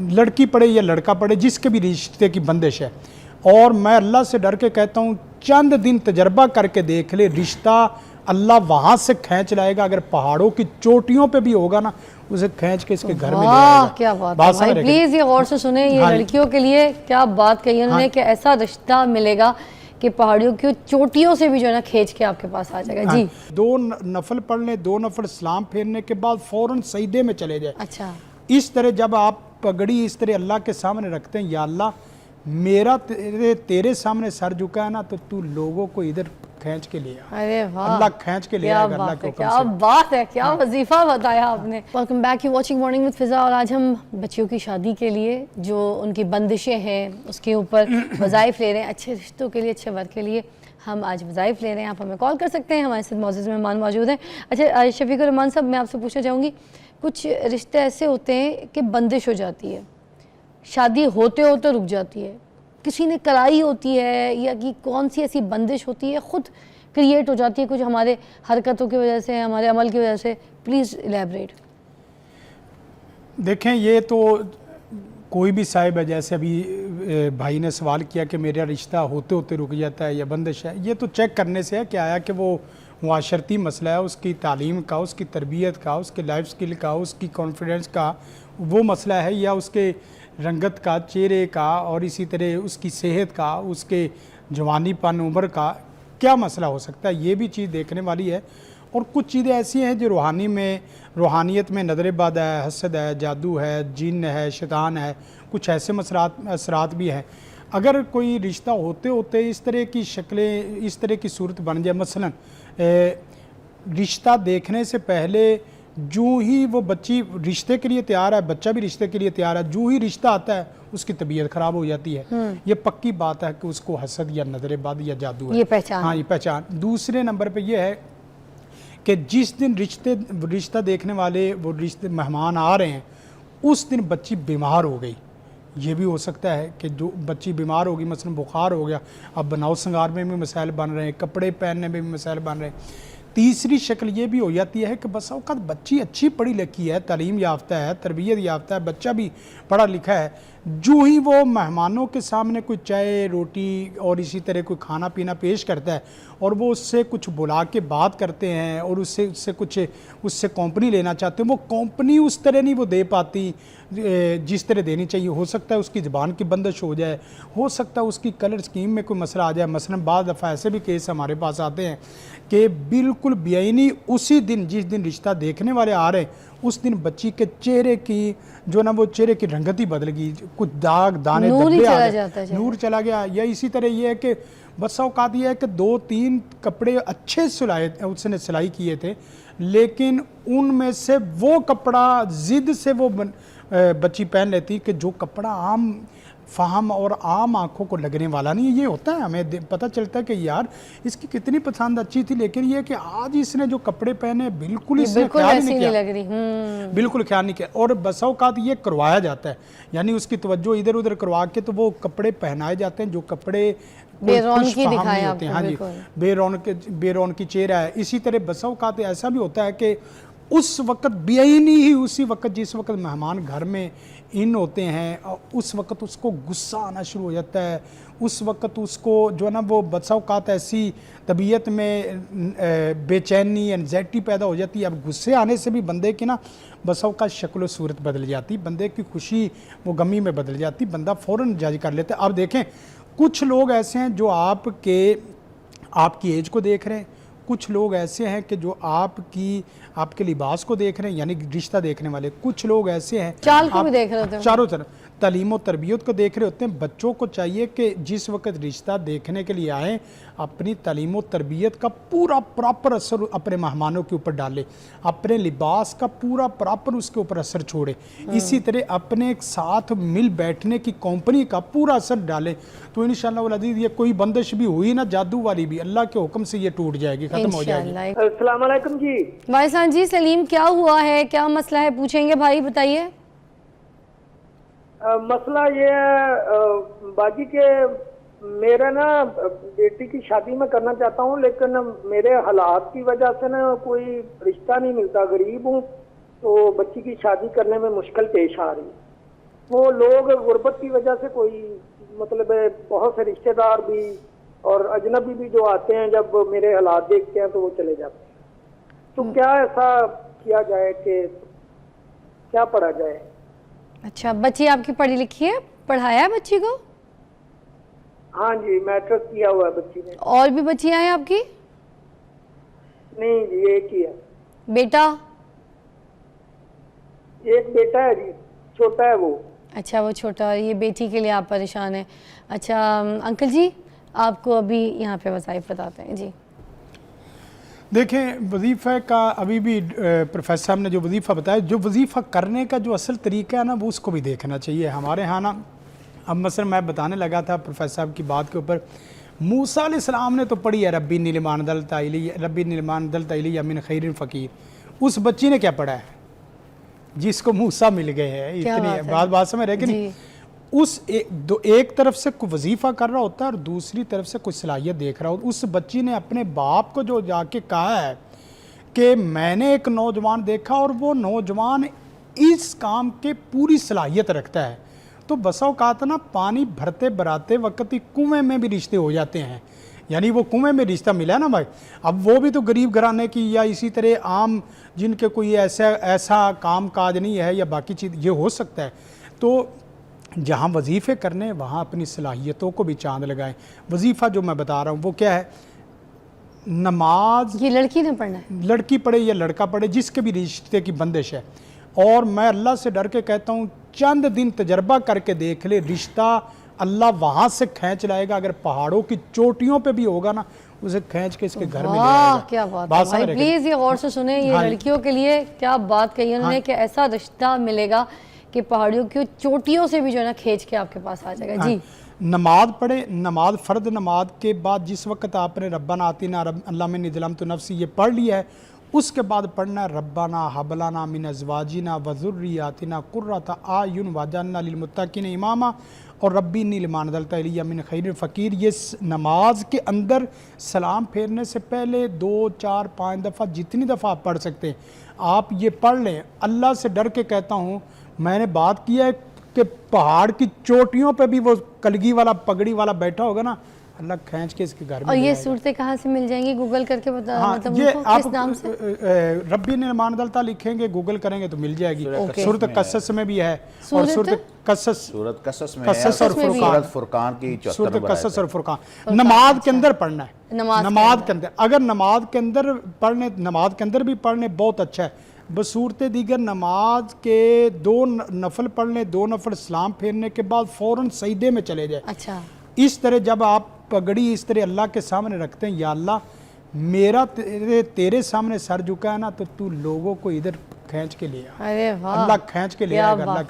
लड़की पड़े या लड़का पड़े, जिसके भी रिश्ते की बंदिश है, और मैं अल्लाह से डर के कहता हूँ चंद दिन तजर्बा करके देख ले, रिश्ता अल्लाह वहाँ से खींच लाएगा। अगर पहाड़ों की चोटियों पे भी होगा ना, उसे खींच के इसके घर में ले आएगा। क्या बात है भाई, प्लीज ये गौर से सुने, ये लड़कियों के लिए क्या बात कही उन्होंने कि ऐसा रिश्ता मिलेगा कि पहाड़ियों की चोटियों से भी जो है ना खींच के आपके पास आ जाएगा। जी, 2 नफल पढ़ ले, 2 नफल सलाम फेरने के बाद फौरन सजदे में चले जाए। अच्छा, इस तरह जब आप पगड़ी इस तरह अल्लाह के सामने रखते हैं, या अल्लाह मेरा तेरे सामने सर झुका है ना, तो तू लोगों को इधर खींच के ले आ। अरे वाह, अल्लाह खींच के ले आएगा अल्लाह के हुक्म से। क्या बात है, क्या वजीफा बताया आपने। Welcome back, you watching morning with Fiza, और आज हम बच्चियों की शादी के लिए जो उनकी बंदिशें हैं उसके ऊपर वज़ाइफ ले रहे हैं। अच्छे रिश्तों के लिए, अच्छे वर्क के लिए हम आज वज़ाइफ ले रहे हैं। आप हमें कॉल कर सकते हैं, हमारे साथ मौजूद मेहमान मौजूद हैं। अच्छा शफीकुर रहमान साहब, मैं आपसे पूछना चाहूँगी, कुछ रिश्ते ऐसे होते हैं कि बंदिश हो जाती है, शादी होते होते रुक जाती है, किसी ने कराई होती है, या कि कौन सी ऐसी बंदिश होती है खुद क्रिएट हो जाती है कुछ हमारे हरकतों की वजह से, हमारे अमल की वजह से? Please elaborate. देखें, ये तो कोई भी साहिब है, जैसे अभी भाई ने सवाल किया कि मेरा रिश्ता होते होते रुक जाता है या बंदिश है, ये तो चेक करने से है कि आया कि वो मुआशरती मसला है, उसकी तालीम का, उसकी तरबियत का, उसके लाइफ स्किल का, उसकी कॉन्फिडेंस का वो मसला है, या उसके रंगत का, चेहरे का, और इसी तरह उसकी सेहत का, उसके जवानीपन उम्र का क्या मसला हो सकता है। ये भी चीज़ देखने वाली है। और कुछ चीज़ें ऐसी हैं जो रूहानियत में नज़र-ए-बद है, हसद है, जादू है, जिन है, शैतान है, कुछ ऐसे असरात भी हैं। अगर कोई रिश्ता होते होते इस तरह की शक्लें, इस तरह की सूरत बन जाए, मसलन रिश्ता देखने से पहले जो ही वो बच्ची रिश्ते के लिए तैयार है, बच्चा भी रिश्ते के लिए तैयार है, जो ही रिश्ता आता है उसकी तबीयत ख़राब हो जाती है। ये पक्की बात है कि उसको हसद या नज़र-ए-बद या जादू है। ये पहचान, हाँ, ये पहचान। दूसरे नंबर पे ये है कि जिस दिन रिश्ता देखने वाले वो रिश्ते मेहमान आ रहे हैं, उस दिन बच्ची बीमार हो गई। ये भी हो सकता है कि जो बच्ची बीमार होगी, मसलन बुखार हो गया, अब बनाव संगार में भी मसाइल बन रहे हैं, कपड़े पहनने में भी मसाइल बन रहे हैं। तीसरी शक्ल ये भी हो जाती है कि बस औक़ात बच्ची अच्छी पढ़ी लिखी है, तालीम याफ्ता है, तरबियत याफ्ता है, बच्चा भी पढ़ा लिखा है, जो ही वो मेहमानों के सामने कोई चाय रोटी और इसी तरह कोई खाना पीना पेश करता है, और वो उससे कुछ बुला के बात करते हैं, और उससे कंपनी लेना चाहते हैं, वो कंपनी उस तरह नहीं वो दे पाती जिस तरह देनी चाहिए। हो सकता है उसकी ज़बान की बंदिश हो जाए, हो सकता है उसकी कलर स्कीम में कोई मसला आ जाए। मसलन बाद दफ़ा ऐसे भी केस हमारे पास आते हैं कि बिल्कुल बेआईनी उसी दिन जिस दिन रिश्ता देखने वाले आ रहे हैं, उस दिन बच्ची के चेहरे की जो ना वो चेहरे की रंगत ही बदल गई, कुछ दाग दाने धब्बे आ गए, नूर चला गया। या इसी तरह ये है कि बस औकात ये है कि 2-3 कपड़े अच्छे उसने सिलाई किए थे, लेकिन उनमें से वो कपड़ा ज़िद से वो बच्ची पहन लेती कि जो कपड़ा आम फ़हम और आम आँखों को लगने वाला नहीं। ये होता है, हमें पता चलता है कि यार इसकी कितनी पसंद अच्छी थी, लेकिन ये कि आज इसने जो कपड़े पहने बिल्कुल इसने ख्याल नहीं किया, बिल्कुल ख्याल नहीं किया। और बस औक़ात ये करवाया जाता है, यानी उसकी तवज्जो इधर उधर करवा के तो वो कपड़े पहनाए जाते हैं जो कपड़े बेरौनकी दिखाए होते हैं। हाँ जी, बेरौनकी चेहरा है। इसी तरह बस औक़ात ऐसा भी होता है कि उस वक़्त बेआईनी ही उसी वक़्त जिस वक़्त मेहमान घर में इन होते हैं, उस वक़्त उसको गुस्सा आना शुरू हो जाता है। उस वक़्त उसको जो है ना वो बस औक़ात ऐसी तबीयत में बेचैनी, एंजाइटी पैदा हो जाती है। अब गुस्से आने से भी बंदे की ना बस औक़ात शक्ल व सूरत बदल जाती, बंदे की खुशी वो गमी में बदल जाती, बंदा फ़ौरन जज कर लेता है। अब देखें, कुछ लोग ऐसे हैं जो आपकी एज को देख रहे हैं, कुछ लोग ऐसे हैं कि जो आपके लिबास को देख रहे हैं, यानी रिश्ता देखने वाले। कुछ लोग ऐसे हैं चाल को भी देख रहे होते हैं, चारों तरफ तालीम और तरबियत को देख रहे होते हैं। बच्चों को चाहिए कि जिस वक्त रिश्ता देखने के लिए आए, अपनी तालीम और तरबियत का पूरा प्रॉपर असर अपने मेहमानों के ऊपर डाले, अपने लिबास का पूरा प्रॉपर उसके ऊपर असर छोड़े। इसी तरह अपने साथ मिल बैठने की कंपनी का पूरा असर डाले, तो इंशाअल्लाह वल अज़ीज़ ये कोई बंदिश भी हुई ना जादू वाली भी, अल्लाह के हुक्म से ये टूट जाएगी, खत्म हो जाएगी। अस्सलाम वालेकुम जी। भाई साहब जी, सलीम क्या हुआ है, क्या मसला है, पूछेंगे भाई, बताइए। मसला ये है बाजी के मेरा ना बेटी की शादी में करना चाहता हूँ, लेकिन मेरे हालात की वजह से ना कोई रिश्ता नहीं मिलता, गरीब हूँ, तो बच्ची की शादी करने में मुश्किल पेश आ रही है। वो लोग गुर्बत की वजह से कोई मतलब बहुत से रिश्तेदार भी और अजनबी भी जो आते हैं, जब मेरे हालात देखते हैं तो वो चले जाते हैं। तो क्या ऐसा किया जाए कि क्या पढ़ा जाए? अच्छा, बच्ची आपकी पढ़ी लिखी है? पढ़ाया है बच्ची को? हाँ जी, मैट्रिक किया हुआ है बच्ची ने। और भी बच्चियां हैं आपकी? नहीं जी, एक ही है। बेटा? एक बेटा है जी, छोटा है वो। अच्छा, वो छोटा, और ये बेटी के लिए आप परेशान हैं। अच्छा अंकल जी, आपको अभी यहाँ पे वज़ाइफ बताते हैं जी। देखें, वजीफ़े का अभी भी प्रोफेसर साहब ने जो वजीफ़ा बताया, जो वजीफ़ा करने का जो असल तरीका है ना, वो उसको भी देखना चाहिए। हमारे यहाँ ना, अब मसलन मैं बताने लगा था प्रोफेसर साहब की बात के ऊपर, मूसा अलैहिस्सलाम ने तो पढ़ी है रब्बी निलमान दल तैली अमिन खैरिन फ़कीर। उस बच्ची ने क्या पढ़ा है जिसको मूसा मिल गए हैं? इतनी बात समझ रहे कि नहीं? उस एक तरफ से कोई वजीफ़ा कर रहा होता है और दूसरी तरफ से कोई सलाहियत देख रहा होता। उस बच्ची ने अपने बाप को जो जाके कहा है कि मैंने एक नौजवान देखा और वो नौजवान इस काम के पूरी सलाहियत रखता है, तो बसा औकात ना पानी भरते भराते वक्त ही कुएं में भी रिश्ते हो जाते हैं। यानी वो कुएं में रिश्ता मिला है ना भाई, अब वो भी तो गरीब घराने की या इसी तरह आम जिनके कोई ऐसा काम काज नहीं है या बाकी चीज़, ये हो सकता है। तो जहाँ वजीफ़े करने वहाँ अपनी सलाहियतों को भी चांद लगाएं। वजीफ़ा जो मैं बता रहा हूँ वो क्या है? नमाज ये लड़की ने पढ़ना है? लड़की पढ़े या लड़का पढ़े, जिसके भी रिश्ते की बंदिश है। और मैं अल्लाह से डर के कहता हूँ, चंद दिन तजर्बा करके देख ले, रिश्ता अल्लाह वहाँ से खींच लाएगा। अगर पहाड़ों की चोटियों पे भी होगा ना, उसे खींच के इसके घर में ले आएगा। क्या बात है भाई, प्लीज ये गौर से सुने, ये लड़कियों के लिए क्या बात कही उन्होंने कि ऐसा रिश्ता मिलेगा कि पहाड़ियों की चोटियों से भी जो है ना खींच के आपके पास आ जाएगा। जी, नमाज पढ़े, नमाज फ़र्द नमाज के बाद जिस वक्त आपने रब्बाना आतिना अल्लाह में निज़लम तो नफ्सी ये पढ़ लिया है, उसके बाद पढ़ना है रब्बाना हबलाना मिन अज़वाजिना व ज़ुर्रियातिना कुर्रता आयुन वजअलना लिलमुत्तक़ीन इमामा और रब्बी नीलमान दलता इलिया मिन खैरिन फ़कीर। ये नमाज के अंदर सलाम फेरने से पहले 2, 4, 5 दफ़ा जितनी दफ़ा आप पढ़ सकते हैं आप ये पढ़ लें। अल्लाह से डर के कहता हूँ, मैंने बात किया है कि पहाड़ की चोटियों पे भी वो कलगी वाला पगड़ी वाला बैठा होगा ना, अल्लाह खींच के इसके घर में। और ये सूरतें कहाँ से मिल जाएंगी? गूगल करके बता। हाँ, मतलब ये किस आप नाम से? रब्बी निर्माण दलता लिखेंगे, गूगल करेंगे तो मिल जाएगी। सूरत कसस में भी है और सूरत कसस में कसस और फुरकान की सूरत कसस और फुरकान नमाज के अंदर पढ़ना है। नमाज के अंदर, अगर नमाज के अंदर पढ़ने, नमाज के अंदर भी पढ़ने बहुत अच्छा है। बसूरत दीगर नमाज के 2 नफल पढ़ने, 2 नफल सलाम फेरने के बाद फ़ौरन सजदे में चले जाए। अच्छा, इस तरह जब आप पगड़ी इस तरह अल्लाह के सामने रखते हैं, या अल्लाह मेरा तेरे सामने सर झुका है ना, तो तू लोगों को इधर खींच के ले आ। अरे वाह, अल्लाह खींच के ले आएगा। अल्लाह